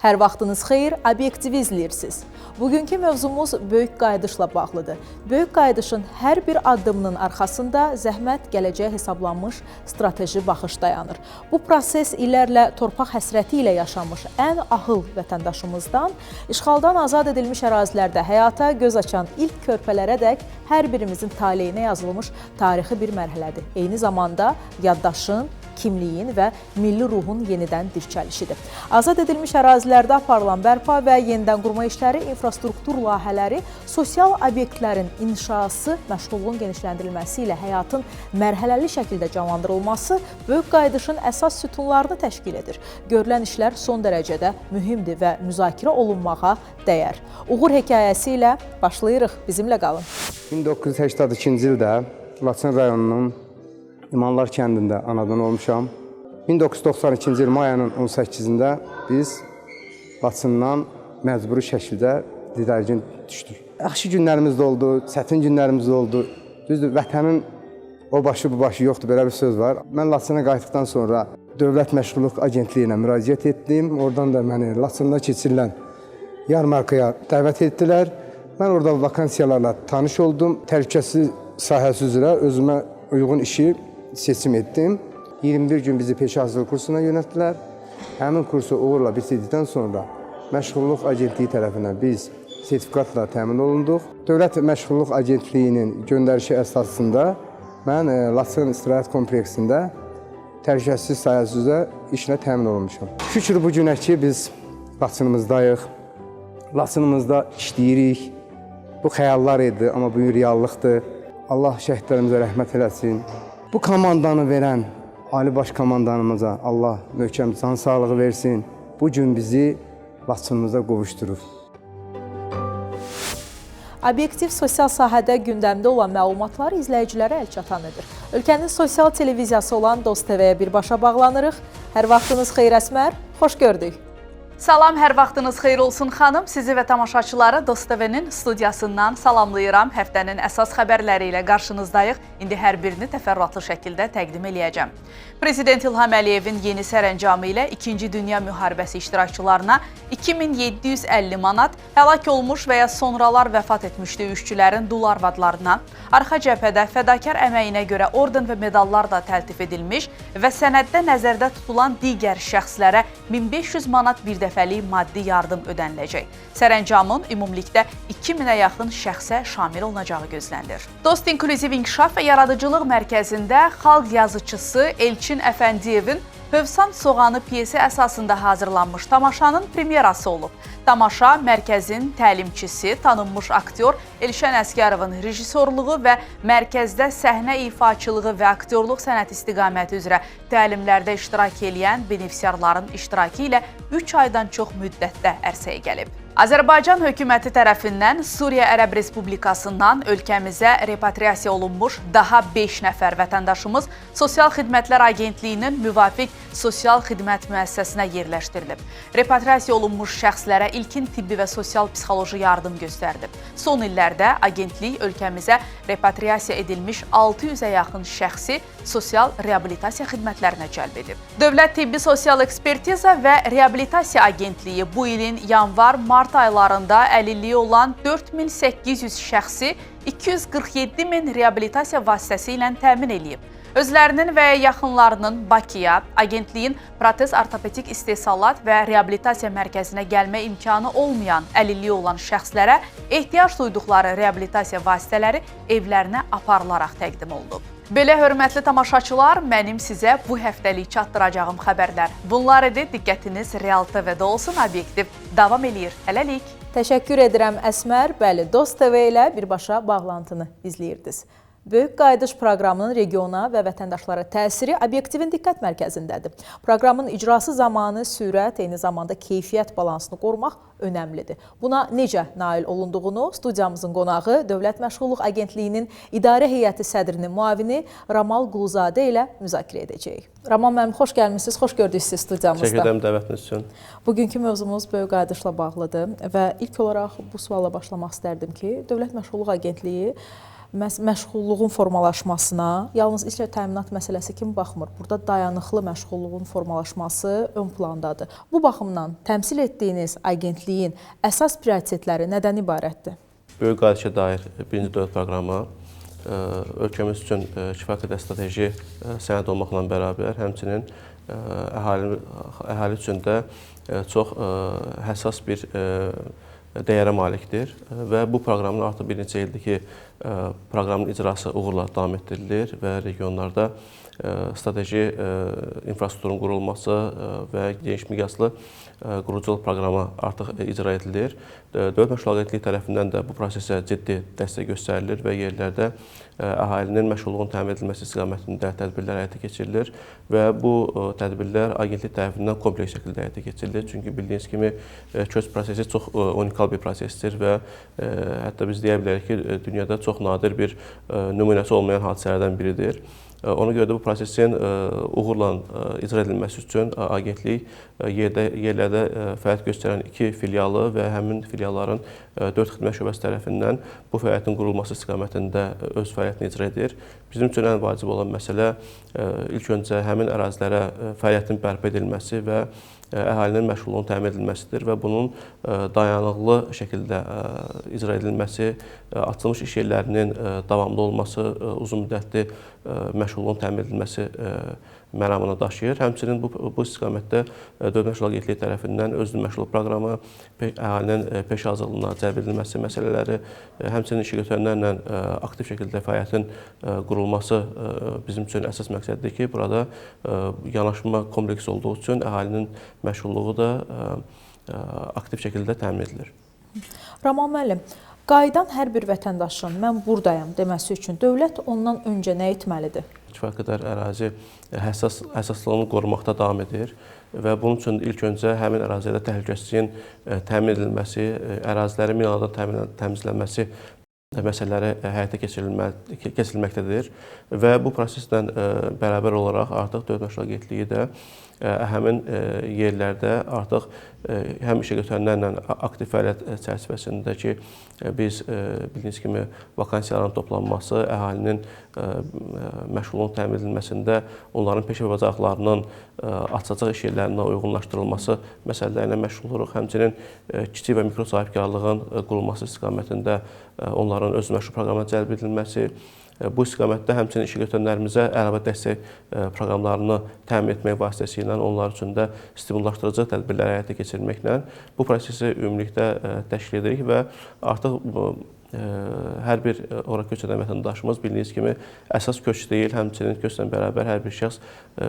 Hər vaxtınız xeyir, Obyektivi izləyirsiniz. Bugünkü mövzumuz böyük qayıdışla bağlıdır. Böyük qayıdışın hər bir addımının arxasında zəhmət, gələcəyə hesablanmış strateji baxış dayanır. Bu proses illərlə torpaq həsrəti ilə yaşamış ən ahıl vətəndaşımızdan, işğaldan azad edilmiş ərazilərdə həyata göz açan ilk körpələrədək hər birimizin taleyinə yazılmış tarixi bir mərhələdir. Eyni zamanda yaddaşın, kimliyin və milli ruhun yenidən dirçəlişidir. Azad edilmiş ərazilərdə aparılan bərpa və yenidən qurma işləri, infrastruktur layihələri, sosial obyektlərin inşası, məşğulluğun genişləndirilməsi ilə həyatın mərhələli şəkildə canlandırılması böyük qayıdışın əsas sütunlarını təşkil edir. Görülən işlər son dərəcədə mühümdür və müzakirə olunmağa dəyər. Uğur hekayəsi ilə başlayırıq. Bizimlə qalın. 1982-ci ildə Laçın rayonunun İmanlar kəndində anadan olmuşam. 1992-ci il mayının 18-də biz Laçından məcburi şəkildə didərgin düşdük. Yaxşı günlərimiz də oldu, çətin günlərimiz də oldu. Düzdür, vətənin o başı bu başı yoxdur, belə bir söz var. Mən Laçına qayıtdıqdan sonra Dövlət Məşğulluq Agentliyinə müraciət etdim. Oradan da məni Laçında keçirilən yarmarkaya dəvət etdilər. Mən orada vakansiyalarla tanış oldum. Təhlükəsizlik sahəsi üzrə özümə uyğun işi seçim etdim. 21 gün bizi peşə hazırlıq kursuna yönəltdilər. Həmin kursu uğurla bitirdikdən sonra Məşğulluq Agentliyi tərəfindən biz sertifikatla təmin olunduq. Dövlət Məşğulluq Agentliyinin göndərişi əsasında mən Laçın istirahət kompleksində təhlükəsizlik sahəsi üzrə işlə təmin olunmuşam. Şükür bu günə ki biz Laçınımızdayıq. Laçınımızda işləyirik. Bu xəyallar idi, amma bu reallıqdır. Allah şəhidlərimizə rəhmət eləsin. Bu komandanı verən Ali Baş Komandanımıza Allah möhkəm can sağlığı versin. Bu gün bizi Laçınımıza qovuşdurur. Obyektiv sosial sahədə gündəmdə olan məlumatlar izləyicilərə əlçatan edir. Ölkənin sosial televiziyası olan Dost TV-yə birbaşa bağlanırıq. Hər vaxtınız xeyir Əsmər, xoş gördük. Salam, hər vaxtınız xeyir olsun xanım. Sizi və tamaşaçıları Dost TV-nin studiyasından salamlayıram. Həftənin əsas xəbərləri ilə qarşınızdayıq. İndi hər birini təfərrüatlı şəkildə təqdim eləyəcəm. Prezident İlham Əliyevin yeni sərəncamı ilə 2-ci Dünya müharibəsi iştirakçılarına 2750 manat, həlak olmuş və ya sonralar vəfat etmiş döyüşçülərin dul arvadlarına, arxa cəbhədə fədakar əməyinə görə orden və medallar da təltif edilmiş və sənəddə nəzərdə tutulan digər şəxslərə 1500 manat bir dəfəlik maddi yardım ödəniləcək. Sərəncamın ümumilikdə 2000-ə yaxın şəxsə şamil olunacağı gözlənilir. Dost İnklüziv İnkişaf və Yaradıcılıq Mərkəzində xalq yazıçısı Elçin Əfəndiyevin Hövsan Soğanı piyesi əsasında hazırlanmış tamaşanın premyerası olub. Tamaşa mərkəzin təlimçisi, tanınmış aktyor Elşən Əsgərovun rejissorluğu və mərkəzdə səhnə ifaçılığı və aktyorluq sənəti istiqaməti üzrə təlimlərdə iştirak edən benefisiarların iştirakı ilə 3 aydan çox müddətdə ərsəyə gəlib. Azərbaycan hökuməti tərəfindən Suriya Ərəb Respublikasından ölkəmizə repatriasiya olunmuş daha 5 nəfər vətəndaşımız Sosial Xidmətlər Agentliyinin müvafiq sosial xidmət müəssisəsinə yerləşdirilib. Repatriasiya olunmuş şəxslərə ilkin tibbi və sosial-psixoloji yardım göstərilib. Son illərdə agentlik ölkəmizə repatriasiya edilmiş 600-ə yaxın şəxsi sosial reabilitasiya xidmətlərinə cəlb edib. Dövlət Tibbi Sosial Ekspertiza və Reabilitasiya Agentliyi bu ilin yanvar-mart aylarında əlilliyi olan 4800 şəxsi 247 min reabilitasiya vasitəsi ilə təmin edib. Özlərinin və yaxınlarının Bakıya, agentliyin protez ortopedik istehsalat və reabilitasiya mərkəzinə gəlmə imkanı olmayan əlilliyi olan şəxslərə ehtiyac duyduqları reabilitasiya vasitələri evlərinə aparılaraq təqdim olunub. Belə hörmətli tamaşaçılar, mənim sizə bu həftəlik çatdıracağım xəbərlər. Bunlar idi, diqqətiniz Real TV-də olsun, Obyektiv davam eləyir. Hələlik. Təşəkkür edirəm Əsmər. Bəli, Dost TV ilə birbaşa bağlantını izləyirdiniz. Böyük qayıdış proqramının regiona və vətəndaşlara təsiri Obyektivin diqqət mərkəzindədir. Proqramın icrası zamanı sürət, eyni zamanda keyfiyyət balansını qorumaq önəmlidir. Buna necə nail olunduğunu studiyamızın qonağı Dövlət Məşğulluq Agentliyinin İdarə Heyəti sədrinin müavini Ramal Quluzadə ilə müzakirə edəcəyik. Ramal müəllim, xoş gəlmişsiniz, xoş gördük sizi studiyamızda. Təşəkkür edirəm dəvətiniz üçün. Bugünkü mövzumuz böyük qayıdışla bağlıdır və ilk olaraq bu sualla başlamaq istərdim ki, Dövlət Məşğulluq Agentliyi məşğulluğun formalaşmasına yalnız işlə təminat məsələsi kimi baxmır. Burada dayanıqlı məşğulluğun formalaşması ön plandadır. Bu baxımdan təmsil etdiyiniz agentliyin əsas prioritetləri nədən ibarətdir? Böyük qayıdışa dair birinci dövlət proqramı ölkəmiz üçün kifayət qədər strateji sənəd olmaqla bərabər, həmçinin əhali üçün də çox həssas bir dəyərə malikdir və bu proqramın artıq bir neçə ildir ki, proqramın icrası uğurla davam etdirilir və regionlarda strateji infrastrukturun qurulması və geniş miqyaslı quruculuq proqramı artıq icra edilir. Dövlət Məşğulluq Agentliyi tərəfindən də bu prosesə ciddi dəstək göstərilir və yerlərdə əhalinin məşğulluğunun təmin edilməsi istiqamətində tədbirlər həyata keçirilir və bu tədbirlər agentlik tərəfindən kompleks şəkildə həyata keçirilir. Çünki bildiyiniz kimi köç prosesi çox unikal bir prosesdir və hətta biz deyə bilərik ki, dünyada çox nadir bir nümunəsi olmayan hadisələrdən biridir. Ona görə də bu prosesin uğurla icra edilməsi üçün agentlik yerlərdə fəaliyyət göstərən 2 filialı və həmin filialların 4 xidmət şöbəsi tərəfindən bu fəaliyyətin qurulması istiqamətində öz fəaliyyətini icra edir. Bizim üçün ən vacib olan məsələ ilk öncə həmin ərazilərə fəaliyyətin bərpa edilməsi və əhalinin məşğulluğunun təmin edilməsidir və bunun dayanıqlı şəkildə icra edilməsi, açılmış iş yerlərinin davamlı olması, uzun müddətli məşğulluğun təmin edilməsi məramını daşıyır. Həmçinin bu istiqamətdə Dövlət Məşğulluq Agentliyi tərəfindən özünün məşğulluq proqramı, əhalinin peşə hazırlığına cəlb edilməsi məsələləri, həmçinin işə götürənlərlə aktiv şəkildə fəaliyyətin qurulması bizim üçün əsas məqsəddir ki, burada yanaşma kompleks olduğu üçün əhalinin məşğulluğu da aktiv şəkildə təmin edilir. Raman müəllim, qayıdan hər bir vətəndaşın mən buradayam deməsi üçün dövlət ondan öncə nə etməlidir? Kifayət qədər ərazi həssaslığını qorumaqda davam edir və bunun üçün ilk öncə həmin ərazidə təhlükəsizliyin təmin edilməsi, ərazilərin minalardan təmizlənməsi məsələləri həyata keçirilməkdədir və bu proseslə bərabər olaraq artıq Dövlət Məşğulluq Agentliyi də həmin yerlərdə artıq həm işə götürənlərlə aktiv fəaliyyət çərçivəsində ki, biz bildiyiniz kimi vakansiyaların toplanması, əhalinin məşğulluğunun təmin edilməsində onların peşə və bacarıqlarının açacaq iş yerlərinə uyğunlaşdırılması məsələləri ilə məşğul oluruq. Həmçinin kiçik və mikro sahibkarlığın qurulması istiqamətində onların öz məşğul proqramına cəlb edilməsi, bu istiqamətdə həmçinin işə götürənlərimizə əlavə dəstək proqramlarını təmin etmək vasitəsilə onlar üçün də stimullaşdırıcı tədbirlər həyata keçirməklə bu prosesi ümumilikdə təşkil edirik və artıq hər bir ora köç edən vətəndaşımız bildiyiniz kimi əsas köç deyil, həmçinin köçlə bərabər hər bir şəxs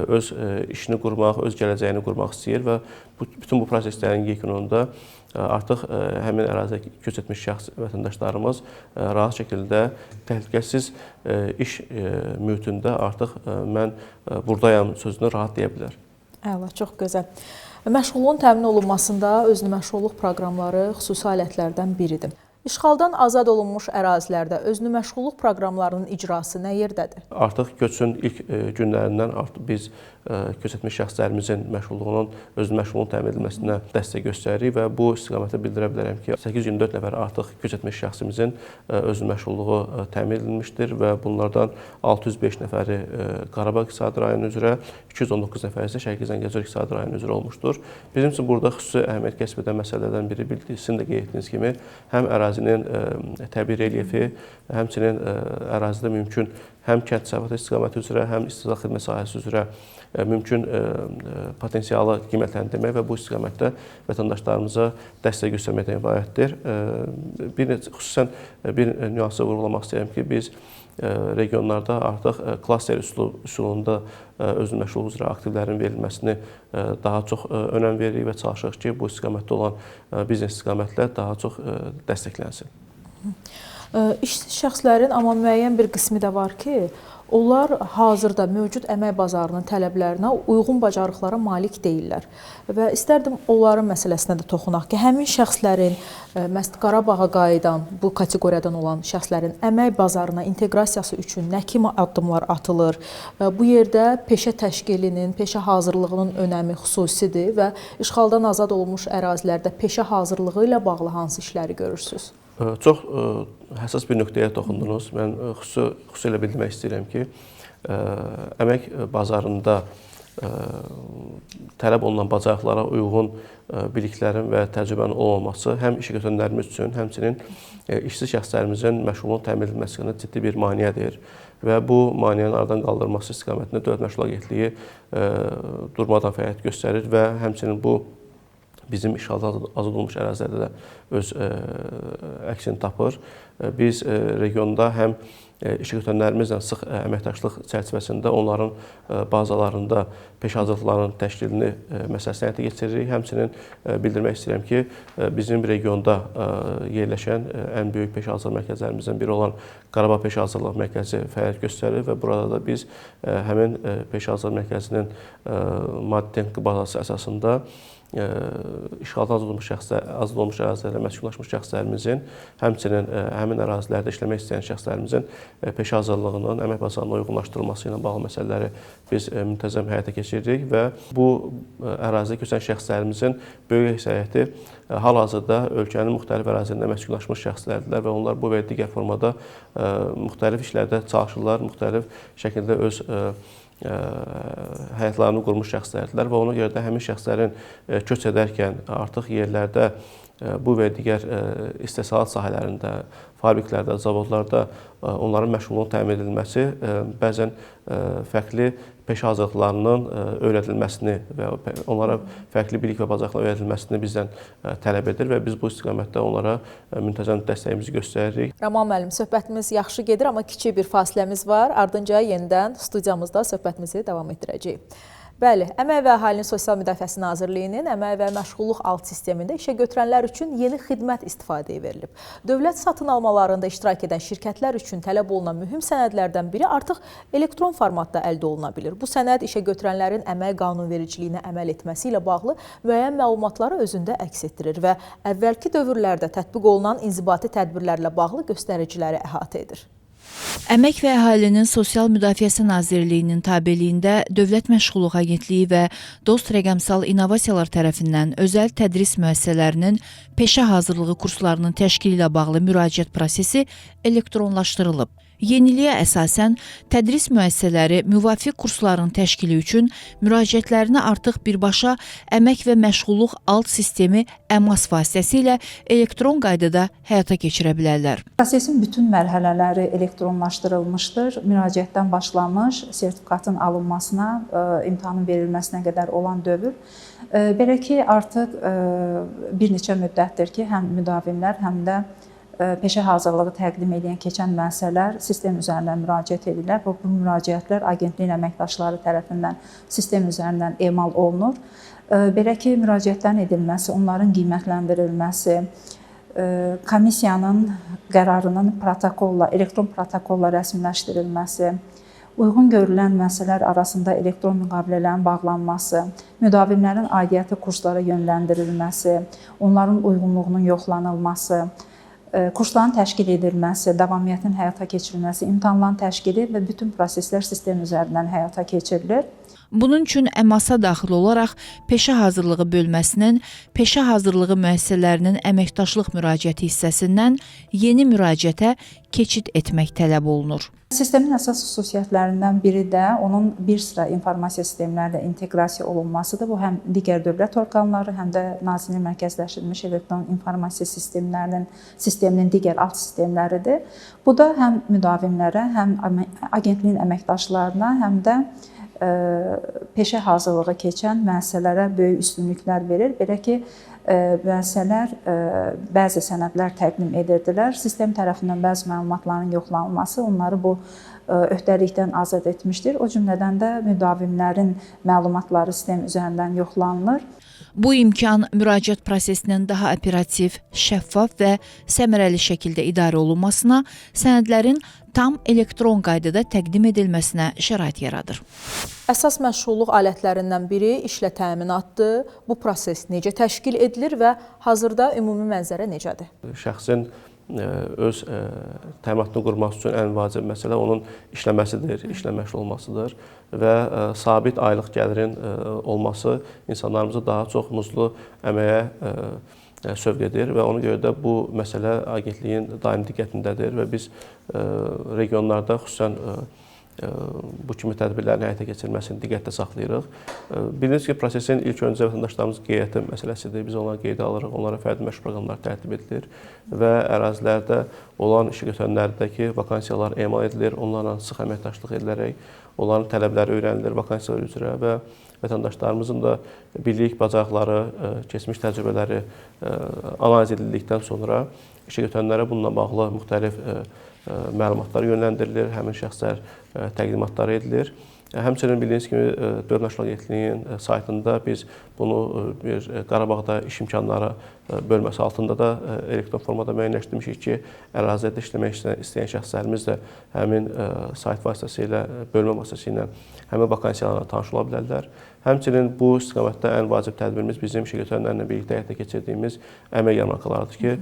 öz işini qurmaq, öz gələcəyini qurmaq istəyir və bütün bu proseslərin yekununda artıq həmin əraziyə köç etmiş şəxs vətəndaşlarımız rahat şəkildə təhlükəsiz iş mühitində artıq mən buradayam sözünü rahat deyə bilər. Əla, çox gözəl. Məşğulluğun təmin olunmasında özünü məşğulluq proqramları xüsusi alətlərdən biridir. İşğaldan azad olunmuş ərazilərdə özünü məşğulluq proqramlarının icrası nə yerdədir? Artıq köçün ilk günlərindən biz köç etmiş şəxslərimizin məşğulluğunun, özünün məşğulluğunun təmin edilməsinə dəstək göstəririk və bu istiqamətdə bildirə bilərəm ki, 824 nəfər artıq köç etmiş şəxsimizin özünün məşğulluğu təmin edilmişdir və bunlardan 605 nəfəri Qarabağ İqtisadi rayonu üzrə, 219 nəfər isə Şərqi Zəngəzur İqtisadi rayonu üzrə olmuşdur. Bizim üçün burada xüsusi əhəmiyyət kəsb edən məsələlərdən biri sizin də qeyd etdiyiniz kimi həm ərazinin təbii relyefi, həmçinin ərazidə mümkün həm kənd təsərrüfatı istiqaməti üzrə, həm istehsal xidmət sahəsi üzrə mümkün potensialı qiymətləndirmək və bu istiqamətdə vətəndaşlarımıza dəstək göstərməkdən ibarətdir. Xüsusən bir nüansı vurğulamaq istəyirəm ki, biz regionlarda artıq klaster üsulunda özünün məşğulluq üzrə aktivlərin verilməsini daha çox önəm veririk və çalışırıq ki, bu istiqamətdə olan biznes istiqamətlər daha çox dəstəklənsin. İşsiz şəxslərin amma müəyyən bir qismi də var ki, onlar hazırda mövcud əmək bazarının tələblərinə uyğun bacarıqlara malik deyillər. Və istərdim onların məsələsinə də toxunaq ki, həmin şəxslərin, Qarabağa qayıdan, bu kateqoriyadan olan şəxslərin əmək bazarına inteqrasiyası üçün nə kimi addımlar atılır? Bu yerdə peşə təşkilinin, peşə hazırlığının önəmi xüsusidir və işğaldan azad olunmuş ərazilərdə peşə hazırlığı ilə bağlı hansı işləri görürsünüz? Çox həssas bir nöqtəyə toxundunuz. Mən xüsusilə bildirmək istəyirəm ki, əmək bazarında tələb olunan bacarıqlara uyğun biliklərin və təcrübənin olmaması həm işəgötürənlərimiz üçün, həmçinin işsiz şəxslərimizin məşğulluğunun təmin edilməsinə ciddi bir maneədir. Və bu maneənin aradan qaldırılması istiqamətində Dövlət Məşğulluq Agentliyi durmadan fəaliyyət göstərir və həmçinin bu bizim işğaldan azad olunmuş ərazilərdə də öz əksini tapır. Biz regionda həm işəgötürənlərimizlə sıx əməkdaşlıq çərçivəsində onların bazalarında peşə hazırlıqlarının təşkilini məsələsini həyata keçiririk. Həmçinin bildirmək istəyirəm ki, bizim regionda yerləşən ən böyük peşə hazırlıq mərkəzlərimizdən biri olan Qarabağ Peşə Hazırlıq Mərkəzi fəaliyyət göstərir və burada da biz həmin peşə hazırlıq mərkəzinin maddi-texniki bazası əsasında işğaldan azad olmuş ərazilərdə məskunlaşmış şəxslərimizin, həmçinin həmin ərazilərdə işləmək istəyən şəxslərimizin peşə hazırlığının əmək bazarına uyğunlaşdırılması ilə bağlı məsələləri biz müntəzəm həyata keçiririk və bu ərazidə köçən şəxslərimizin böyük əksəriyyəti hal-hazırda ölkənin müxtəlif ərazilərində məskunlaşmış şəxslərdirlər və onlar bu və digər formada müxtəlif işlərdə çalışırlar, müxtəlif şəkildə öz həyatlarını qurmuş şəxslərdirlər və ona görə də həmin şəxslərin köç edərkən artıq yerlərdə bu və digər istehsalat sahələrində, fabriklərdə, zavodlarda onların məşğulluğunun təmin edilməsi bəzən fərqli peşə hazırlıqlarının öyrədilməsini və onlara fərqli bilik və bacarıqlar öyrədilməsini bizdən tələb edir və biz bu istiqamətdə onlara müntəzəm dəstəyimizi göstəririk. Rəman müəllim, söhbətimiz yaxşı gedir, amma kiçik bir fasiləmiz var. Ardınca yenidən studiyamızda söhbətimizi davam etdirəcəyik. Bəli, Əmək və Əhalinin Sosial Müdafiəsi Nazirliyinin əmək və məşğulluq alt sistemində işə götürənlər üçün yeni xidmət istifadəyə verilib. Dövlət satın almalarında iştirak edən şirkətlər üçün tələb olunan mühüm sənədlərdən biri artıq elektron formatda əldə oluna bilir. Bu sənəd işə götürənlərin əmək qanunvericiliyinə əməl etməsi ilə bağlı müəyyən məlumatları özündə əks etdirir və əvvəlki dövrlərdə tətbiq olunan inzibati tədbirlərlə bağlı göstəriciləri əhatə edir. Əmək və Əhalinin Sosial Müdafiəsi Nazirliyinin tabeliyində Dövlət Məşğulluq Agentliyi və Dost Rəqəmsal İnnovasiyalar tərəfindən özəl tədris müəssisələrinin peşə hazırlığı kurslarının təşkili ilə bağlı müraciət prosesi elektronlaşdırılıb. Yeniliyə əsasən tədris müəssisələri müvafiq kursların təşkili üçün müraciətlərini artıq birbaşa əmək və məşğulluq alt sistemi əmas vasitəsilə elektron qaydada həyata keçirə bilərlər. Prosesin bütün mərhələləri elektronlaşdırılmışdır. Müraciətdən başlamış, sertifikatın alınmasına, imtahanın verilməsinə qədər olan dövr. Belə ki, artıq bir neçə müddətdir ki, həm müdavimlər, həm də peşə hazırlığı təqdim edən keçən müəssisələr sistem üzərindən müraciət edirlər. Bu müraciətlər agentliyin əməkdaşları tərəfindən sistem üzərindən emal olunur. Belə ki, müraciətlərin edilməsi, onların qiymətləndirilməsi, komissiyanın qərarının protokolla, elektron protokolla rəsmiləşdirilməsi, uyğun görülən müəssisələr arasında elektron müqavilələrin bağlanması, müdavimlərin aidiyyəti kurslara yönləndirilməsi, onların uyğunluğunun yoxlanılması, kursların təşkil edilməsi, davamiyyətin həyata keçirilməsi, imtahanların təşkili və bütün proseslər sistem üzərindən həyata keçirilir. Bunun üçün əmasa daxil olaraq peşə hazırlığı bölməsinin peşə hazırlığı müəssisələrinin əməkdaşlıq müraciəti hissəsindən yeni müraciətə keçid etmək tələb olunur. Sistemin əsas xüsusiyyətlərindən biri də onun bir sıra informasiya sistemlərlə inteqrasiya olunmasıdır. Bu həm digər dövlət orqanları, həm də Nazirliyin mərkəzləşdirilmiş elektron informasiya sisteminin digər alt sistemləridir. Bu da həm müdavimlərə, həm agentliyin əməkdaşlarına, həm də peşə hazırlığı keçən müəssisələrə böyük üstünlüklər verir. Belə ki, müəssisələr bəzi sənədlər təqdim edirdilər. Sistem tərəfindən bəzi məlumatların yoxlanılması onları bu öhdəlikdən azad etmişdir. O cümlədən də müdavimlərin məlumatları sistem üzərindən yoxlanılır. Bu imkan müraciət prosesinin daha operativ, şəffaf və səmərəli şəkildə idarə olunmasına, sənədlərin tam elektron qaydada təqdim edilməsinə şərait yaradır. Əsas məşğulluq alətlərindən biri işlə təminatdır. Bu proses necə təşkil edilir və hazırda ümumi mənzərə necədir? Şəxsin öz təminatını qurmaq üçün ən vacib məsələ onun işləməsidir, işlə məşğul olmasıdır və sabit aylıq gəlirin olması insanlarımızı daha çox muzlu əməyə sövq edir və ona görə də bu məsələ agentliyin daimi diqqətindədir və biz regionlarda xüsusən bu kimi tədbirlərin həyata keçirilməsini diqqətdə saxlayırıq. Bildiyiniz ki, prosesin ilk öncə vətəndaşlarımız qeydiyyatı məsələsidir. Biz onları qeydə alırıq, onlara fərdi məşğul proqramlar tərtib edilir və ərazilərdə olan işə götürənlərdəki vakansiyalar emal edilir, onlarla sıx əməkdaşlıq edilərək onların tələbləri öyrənilir vakansiyalar üzrə və vətəndaşlarımızın da bilik, bacarıqları, keçmiş təcrübələri analiz edildikdən sonra işə götürənlərə bununla bağlı müxtəlif məlumatlar yönləndirilir, həmin şəxslər təqdimatları edilir. Həmçinin bildiyiniz kimi Dövlət Məşğulluq Agentliyinin saytında biz bunu bir Qarabağda iş imkanları bölməsi altında da elektron formada müəyyənləşdirmişik ki, ərazidə işləmək istəyən şəxslərimiz də həmin sayt vasitəsilə, bölmə vasitəsilə həmin vakansiyalarla tanış ola bilərlər. Həmçinin bu istiqamətdə ən vacib tədbirimiz bizim işə götürənlərlə birlikdə həyata keçirdiyimiz əmək yarmarkalarıdır ki,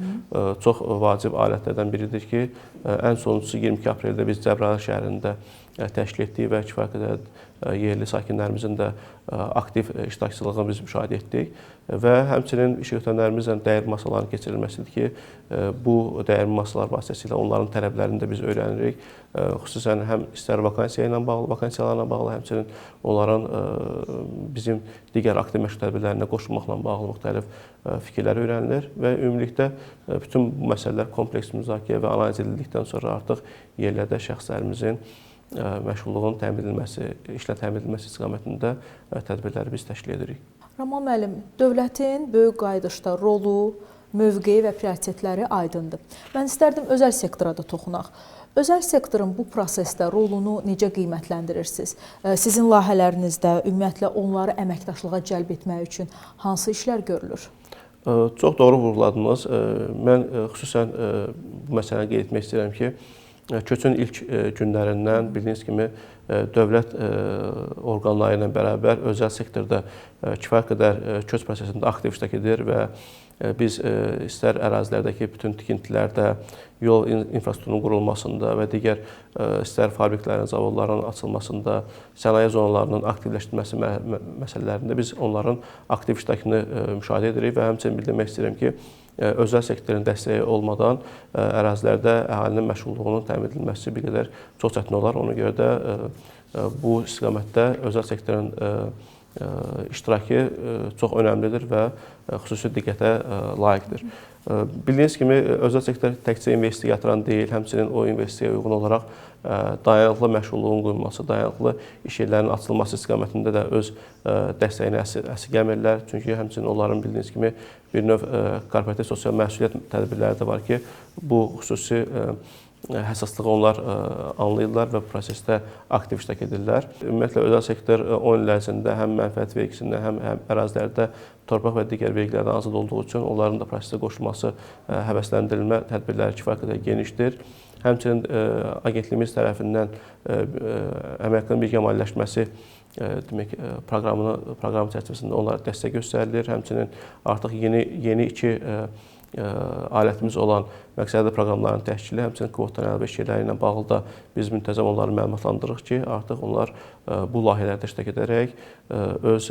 çox vacib alətlərdən biridir ki, ən sonuncusu 22 apreldə biz Cəbrayıl şəhərində təşkil etdik və kifayət qədər yerli sakinlərimizin də aktiv iştirakçılığını biz müşahidə etdik və həmçinin işə götürənlərimizlə dəyərli masaların keçirilməsidir ki, bu dəyərli masalar vasitəsilə onların tələblərini də biz öyrənirik. Xüsusən həm istər vakansiyalarla bağlı, həmçinin onların bizim digər aktiv məşğul tədbirlərinə qoşulmaqla bağlı müxtəlif fikirlər öyrənilir və ümumilikdə bütün bu məsələlər kompleks müzakirə və analiz edildikdən sonra artıq yerlərdə şəxslərimizin məşğulluğun təmin edilməsi, işlə təmin edilməsi istiqamətində tədbirləri biz təşkil edirik. Rəman müəllim, dövlətin böyük qayıdışda rolu, mövqeyi və prioritetləri aydındır. Mən istərdim özəl sektora da toxunaq. Özəl sektorun bu prosesdə rolunu necə qiymətləndirirsiniz? Sizin layihələrinizdə ümumiyyətlə onları əməkdaşlığa cəlb etmək üçün hansı işlər görülür? Çox doğru vurguladınız. Mən xüsusən bu məsələni qeyd etmək istəyirəm ki, köçün ilk günlərindən bildiyiniz kimi dövlət orqanları ilə bərabər özəl sektorda kifayət qədər köç prosesində aktiv iştirak edir və biz istər ərazilərdəki bütün tikintilərdə, yol infrastrukturunun qurulmasında və digər istər fabriklərin, zavodların açılmasında, sənaye zonalarının aktivləşdirilməsi məsələlərində biz onların aktiv iştirakını müşahidə edirik və həmçinin bildirmək istəyirəm ki, özəl sektorun dəstəyi olmadan ərazilərdə əhalinin məşğulluğunun təmin edilməsi bir qədər çox çətin olar. Ona görə də bu istiqamətdə özəl sektorun iştirakı çox önəmlidir və xüsusi diqqətə layiqdir. Bildiyiniz kimi, özəl sektor təkcə investisiya yatıran deyil, həmçinin o investisiyaya uyğun olaraq dayanıqlı məşğulluğun qurulması, dayanıqlı iş yerlərinin açılması istiqamətində də öz dəstəyini əsirgəmirlər. Çünki həmçinin onların bildiyiniz kimi bir növ korporativ sosial məsuliyyət tədbirləri də var ki, bu xüsusi həssaslığı onlar anlayırlar və prosesdə aktiv iştirak edirlər. Ümumiyyətlə, özəl sektor 10 il ərzində həm mənfəət vergisindən, həm ərazilərdə torpaq və digər vergilərdən azad olduğu üçün onların da prosesə qoşulması, həvəsləndirilmə tədbirləri kifayət qədər genişdir. Həmçinin agentliyimiz tərəfindən əmək haqqının birgə maliyyələşməsi proqramı çərçivəsində onlara dəstək göstərilir. Həmçinin artıq yeni iki alətimiz olan məqsədli proqramların təşkili, həmçinin kvotadan əldə iş yerləri ilə bağlı da biz müntəzəm onları məlumatlandırırıq ki, artıq onlar bu layihələrdə iştirak edərək öz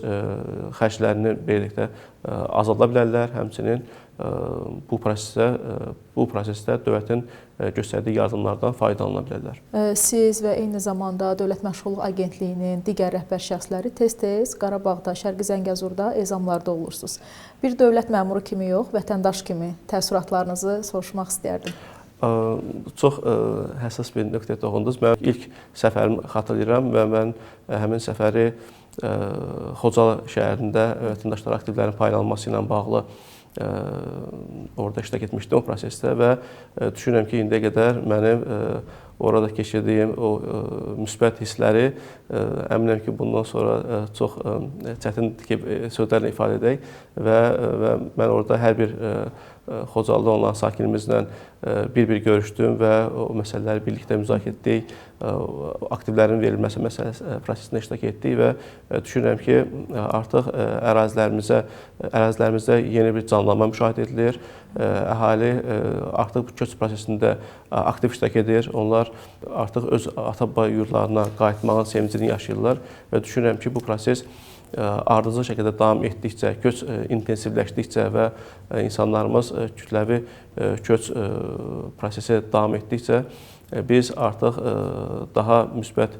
xərclərini beləliklə azalda bilərlər. Həmçinin bu prosesdə dövlətin göstərdiyi yardımlardan faydalana bilərlər. Siz və eyni zamanda Dövlət Məşğulluq Agentliyinin digər rəhbər şəxsləri tez-tez Qarabağda, Şərqi Zəngəzurda ezamlarda olursunuz. Bir dövlət məmuru kimi yox, vətəndaş kimi təəssüratlarınızı soruşmaq istəyərdim. Çox həssas bir nöqtəyə toxundunuz. Mən ilk səfərimi xatırlayıram və mən həmin səfəri Xocalı şəhərində vətəndaşlar aktivlərin paylanması ilə bağlı orada iştirak etmişdim o prosesdə və düşünürəm ki, indiyə qədər mənim orada keçirdiyim o müsbət hissləri əminəm ki, bundan sonra çox çətindir ki, sözlərlə ifadə edək və mən orada hər bir Xocalıda olan sakinimizlə bir-bir görüşdüm və o məsələləri birlikdə müzakirə etdik, aktivlərin verilməsi prosesində iştirak etdik və düşünürəm ki, artıq ərazilərimizdə yeni bir canlanma müşahidə edilir. Əhali artıq bu köç prosesində aktiv iştirak edir. Onlar artıq öz ata-baba yurdlarına qayıtmağın sevincini yaşayırlar və düşünürəm ki, bu proses ardıcıl şəkildə davam etdikcə, köç intensivləşdikcə və insanlarımız kütləvi köç prosesi davam etdikcə biz artıq daha müsbət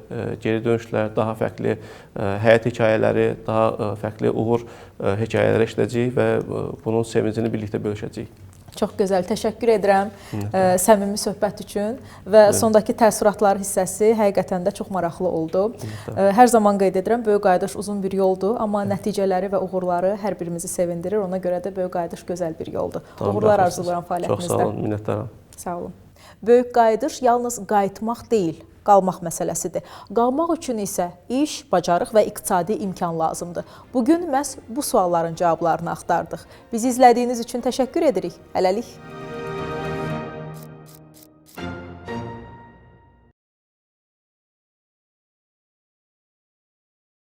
geri dönüşlər, daha fərqli həyat hekayələri, daha fərqli uğur hekayələri eşidəcəyik və bunun sevincini birlikdə bölüşəcəyik. Çox gözəl, təşəkkür edirəm səmimi söhbət üçün və sondakı təəssüratlar hissəsi həqiqətən də çox maraqlı oldu. Hər zaman qeyd edirəm, Böyük Qayıdış uzun bir yoldur, amma nəticələri və uğurları hər birimizi sevindirir. Ona görə də Böyük Qayıdış gözəl bir yoldur. Uğurlar arzulayıram fəaliyyətinizdə. Çox sağ olun, minnətdaram. Sağ olun. Böyük Qayıdış yalnız qayıtmaq deyil, qalmaq məsələsidir. Qalmaq üçün isə iş, bacarıq və iqtisadi imkan lazımdır. Bugün məhz bu sualların cavablarını axtardıq. Bizi izlədiyiniz üçün təşəkkür edirik. Hələlik.